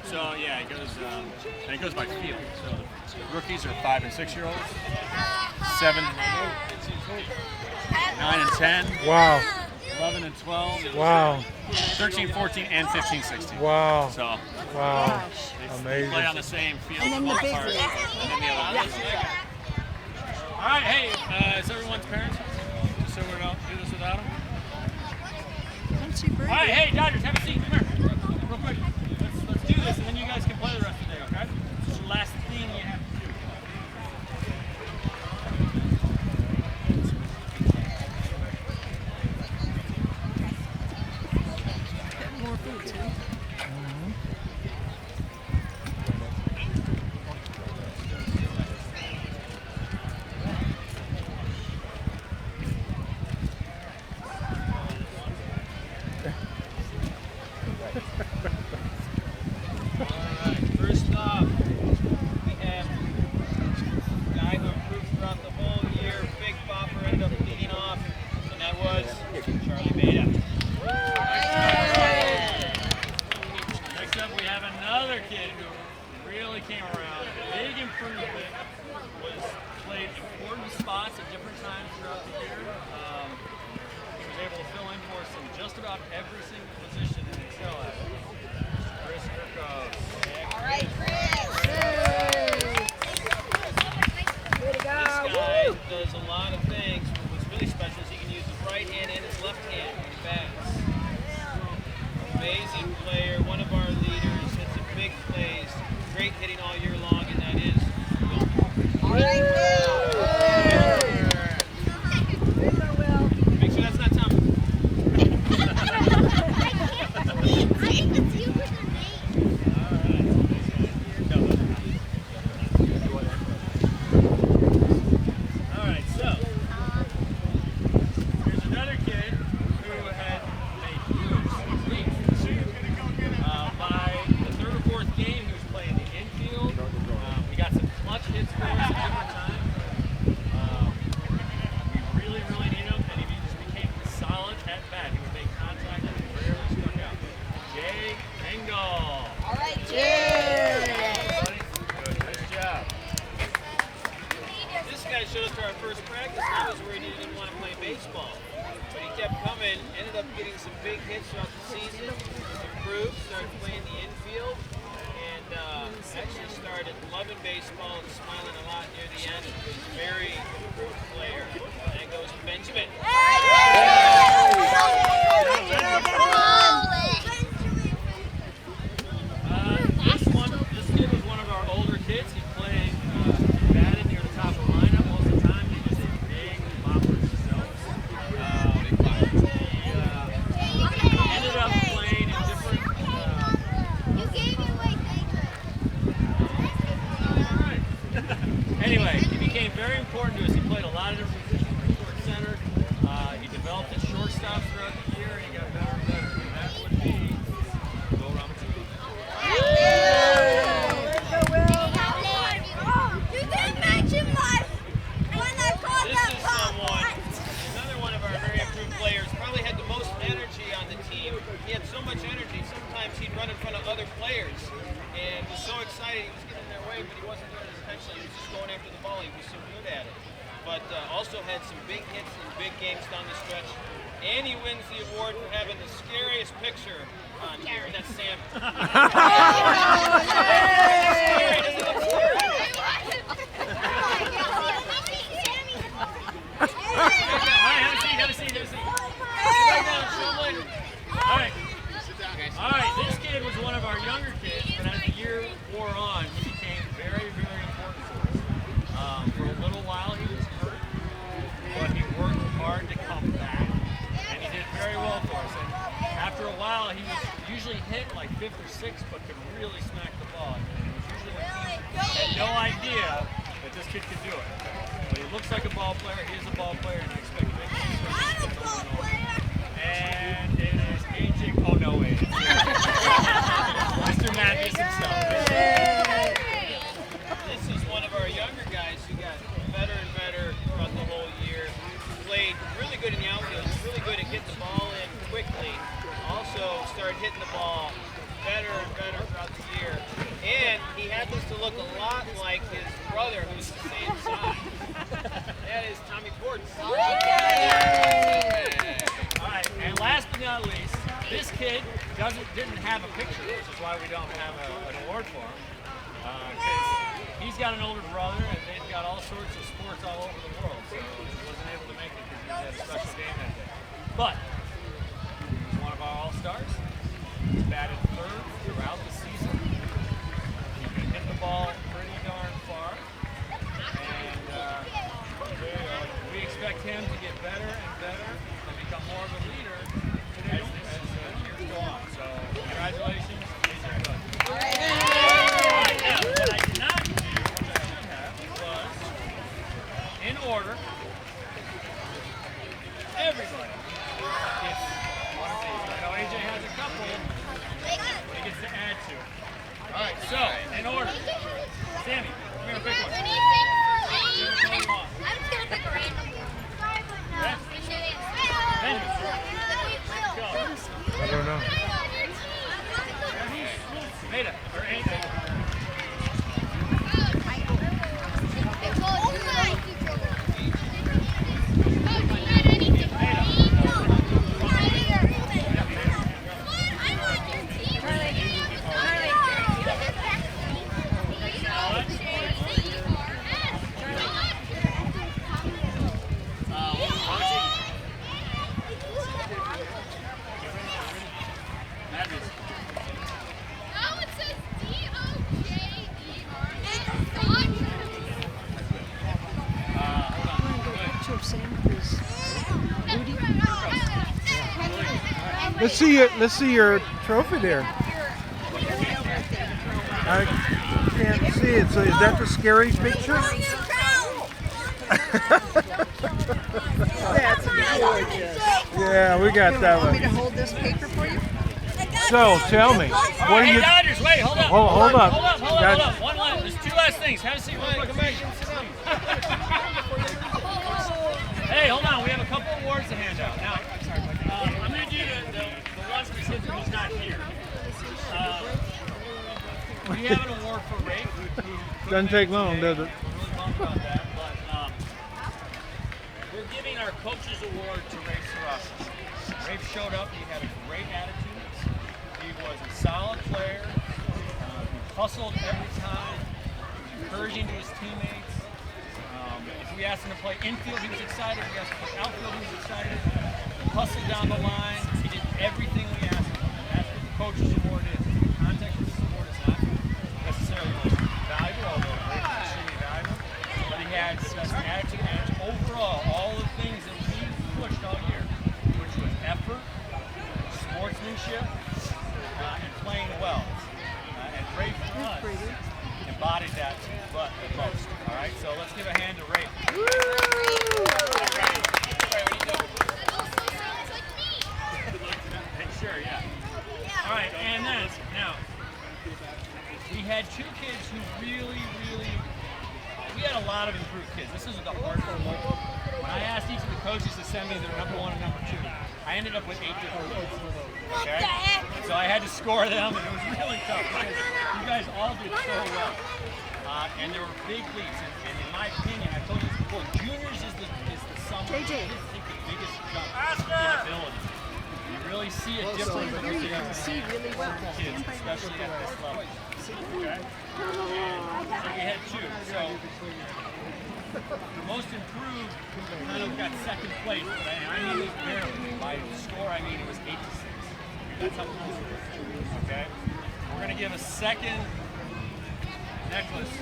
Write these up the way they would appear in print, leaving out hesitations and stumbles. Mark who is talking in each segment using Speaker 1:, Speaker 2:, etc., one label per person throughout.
Speaker 1: So yeah, and it goes by field. So the rookies are 5 and 6 year olds, 7 and 8, 9 and 10.
Speaker 2: Wow.
Speaker 1: 11 and 12.
Speaker 2: Wow.
Speaker 1: 13, 14, and 15, 16.
Speaker 2: Wow.
Speaker 1: So
Speaker 2: wow.
Speaker 1: they
Speaker 2: Amazing.
Speaker 1: play on the same field.
Speaker 3: And then the big
Speaker 1: apart,
Speaker 3: league.
Speaker 1: and then the other ones. All right, hey, is everyone's parents? Just so we don't do this without them. All right, hey, Dodgers, have a seat. Come here, real quick. Let's do this, and then you guys can play the rest of the day, okay? It's the last thing you have to do.
Speaker 3: More food too.
Speaker 4: Alright, first off, we have a guy who improved throughout the whole year. Big Bopper ended up leading off, and that was Charlie Beta.
Speaker 1: Next up, we have another kid who really came around. Big improvement. Was played important spots at different times throughout the year. He was able to fill in for us in just about every single position and excel at it. Chris Kirkos.
Speaker 3: All right, Chris. Way to go.
Speaker 4: This guy does a lot of things. What's really special is he can use his right hand and his left hand when he bats. Amazing player, one of our leaders, hits some big plays, great hitting all year long, and that is Will.
Speaker 3: All right, Will.
Speaker 4: Make sure that's not Tom.
Speaker 1: Alright, so here's another kid who had a huge leap. By the third or fourth game, he was playing the infield. We got some clutch hits for us at different times. We really, really need him, and he just became solid at bat. He would make contact and rarely struck out. Jay Engel.
Speaker 3: All right, Jay.
Speaker 1: Good, nice job.
Speaker 4: This guy showed up to our first practice. He was worried he didn't want to play baseball. But he kept coming, ended up getting some big hits throughout the season, improved, started playing the infield, and actually started loving baseball and smiling a lot near the end. Very improved player. And that goes to Benjamin. This kid was one of our older kids. He played, batted near the top of the lineup most of the time. He was a big bopper himself. He ended up playing in different. Anyway, he became very important to us. He played a lot of different positions for short center. He developed his shortstop throughout the year, and he got better and better. And that would be Will Ramatouille. This is someone, another one of our very improved players, probably had the most energy on the team. He had so much energy, sometimes he'd run in front of other players and was so excited he was getting in their way, but he wasn't doing it intentionally. He was just going after the ball. He was so good at it. But also had some big hits in big games down the stretch. And he wins the award for having the scariest picture on here, and that's Sam. Scary, doesn't it look scary? Have a seat. Sit back down, show him later. All right, this kid was one of our younger kids, but as the year wore on, he became very, very important to us. For a little while, he was hurt, but he worked hard to come back, and he did very well for us. And after a while, he was usually hit like 5th or 6th, but could really smack the ball. And it was usually when teams had no idea that this kid could do it. But he looks like a ball player. He is a ball player, and I expect big things from him. And it is AJ. Oh no, wait. Mr. Matthews himself. This is one of our younger guys who got better and better throughout the whole year. Played really good in the outfield. Really good at getting the ball in quickly. Also started hitting the ball better and better throughout the year.
Speaker 1: didn't have a picture, which is why we don't have an award for him. Because he's got an older brother, and they've got all sorts of sports all over the world, so he wasn't able to make it because he had a special game that day. But he's one of our all-stars. He's batted third throughout the season. He can hit the ball pretty darn far, and we expect him to get better and better and become more of a leader as years go on. So congratulations, he's a good. Alright, now, what I did not do, which I should have, was in order, everybody gets one of these. I know AJ has a couple he gets to add to. Alright, so, in order, Sammy, come here, pick one.
Speaker 2: I'm just gonna pick a random one.
Speaker 5: I don't know.
Speaker 1: Meta, or anything.
Speaker 5: Let's see your trophy there. I can't see it. So is that the scary picture?
Speaker 3: That's gorgeous.
Speaker 5: Yeah, we got that
Speaker 3: Want me to
Speaker 5: one.
Speaker 3: hold this paper for you?
Speaker 5: So tell me, what are
Speaker 1: Hey,
Speaker 5: you?
Speaker 1: Dodgers, wait, hold up.
Speaker 5: Hold up.
Speaker 1: Hold up.
Speaker 5: Got-
Speaker 1: One last. There's two last things. Have a seat real quick. Hey, hold on. We have a couple awards to hand out. Now, I'm going to do the one specific who's not here. We have an award for Rafe. who
Speaker 5: Doesn't take long,
Speaker 1: today.
Speaker 5: does it?
Speaker 1: We're really bummed about that, but we're giving our coaches award to Rafe Sarasa. Rafe showed up. He had a great attitude. He was a solid player. He hustled every time. He was encouraging to his teammates. If we asked him to play infield, he was excited. If we asked him to play outfield, he was excited. He hustled down the line. He did everything we asked him. And that's what the coaches award is. The context of this award is not necessarily the most valuable, although Rafe is extremely valuable. But he had such an attitude, and overall, all the things that we pushed all year, which was effort, sportsmanship, and playing well. And Rafe for us embodied that but the most. All right, so let's give a hand to Rafe. Sure, yeah. All right, and then now we had two kids who really, we had a lot of improved kids. This is the hard part. When I asked each of the coaches to send me their number one and number two, I ended up with 8 different kids. Okay? So I had to score them, and it was really tough because you guys all did so well. And there were big leaps, and in my opinion, I told you this before, juniors is the sum of the biggest jump in ability. You really see a difference from the
Speaker 3: See really well.
Speaker 1: kids, especially at this level. Okay? So we had two. So the most improved kind of got second place, but I mean it barely. By score, I mean it was 8-6. That's how close it was. Okay? We're going to give a second necklace to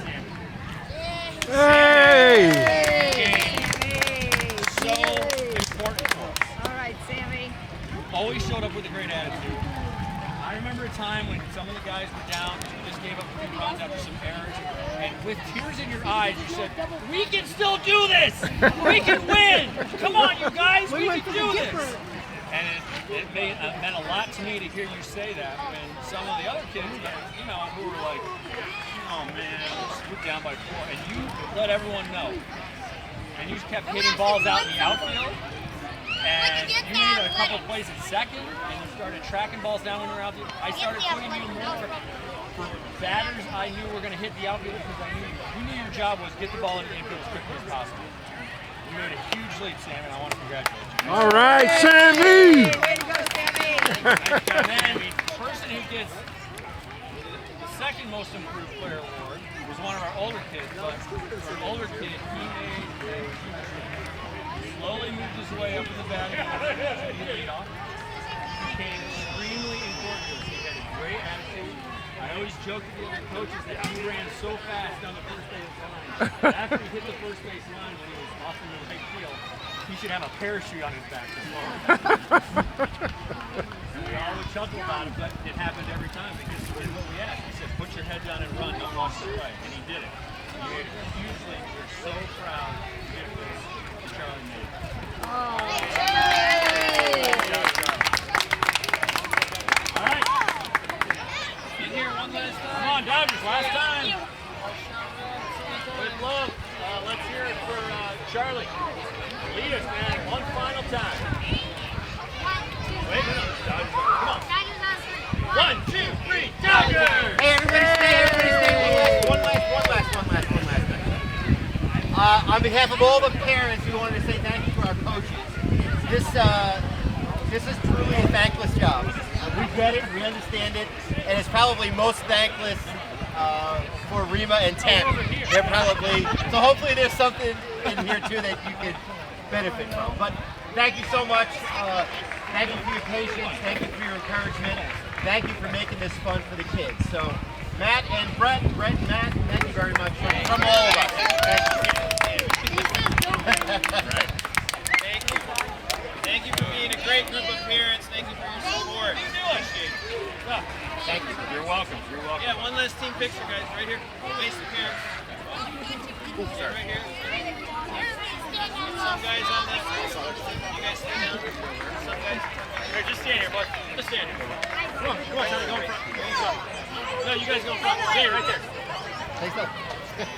Speaker 1: Sammy.
Speaker 5: Hey!
Speaker 1: So important for us.
Speaker 3: All right, Sammy.
Speaker 1: Always showed up with a great attitude. I remember a time when some of the guys were down, you just gave up a few runs after some errors, and with tears in your eyes, you said, "We can still do this! We can win! Come on, you guys, we can do this!" And it meant a lot to me to hear you say that when some of the other kids, you know, who were like, "Oh man, we're down by 4," and you let everyone know. And you kept hitting balls out in the outfield. And you made a couple of plays at second, and you started tracking balls down when you were out there. I started putting you more for batters I knew were going to hit the outfield because you knew your job was get the ball into the infield as quickly as possible. You made a huge leap, Sam, and I want to congratulate you.
Speaker 5: All right, Sammy!
Speaker 3: Way to go, Sammy.
Speaker 1: And then the person who gets the second most improved player award was one of our older kids. But for an older kid, he slowly moved his way up in the batting order. He leadoff. Became extremely important to us. He had a great attitude. I always joke with the other coaches that he ran so fast down the first base line. After he hit the first base line when he was off in the right field, he should have a parachute on his back as well. We all would chuckle about it, but it happened every time because he did what we asked. He said, put your head down and run, don't watch the play. And he did it. He made a huge leap. We're so proud to get this Charlie made. Good job, Charlie. All right. In here one last time. Come on, Dodgers, last time. With love. Let's hear it for Charlie. Lead us, man, one final time. Wait, no, Dodgers. Come on. 1, 2, 3, Dodgers!
Speaker 6: Hey, everybody stay. One last thing. On behalf of all the parents, we wanted to say thank you for our coaches. This is truly a thankless job. We get it, we understand it, and it's probably most thankless for Rima and Tammy. They're probably, so hopefully there's something in here too that you could benefit from. But thank you so much. Thank you for your patience. Thank you for your encouragement. Thank you for making this fun for the kids. So Matt and Brett and Matt, thank you very much from all of us. Thank you.
Speaker 7: Thank you for being a great group of parents. Thank you for your support. Appreciate it.
Speaker 6: Thank you.
Speaker 1: You're welcome. You're welcome.
Speaker 7: Yeah, one last team picture, guys. Right here. Face the parents. Yeah, right here. Some guys on this. You guys stand down. Some guys.
Speaker 1: Here, just stand here, bud. Just stand here. Come on, Charlie, go in front. No, you guys go in front. Stay right there.
Speaker 6: Thanks,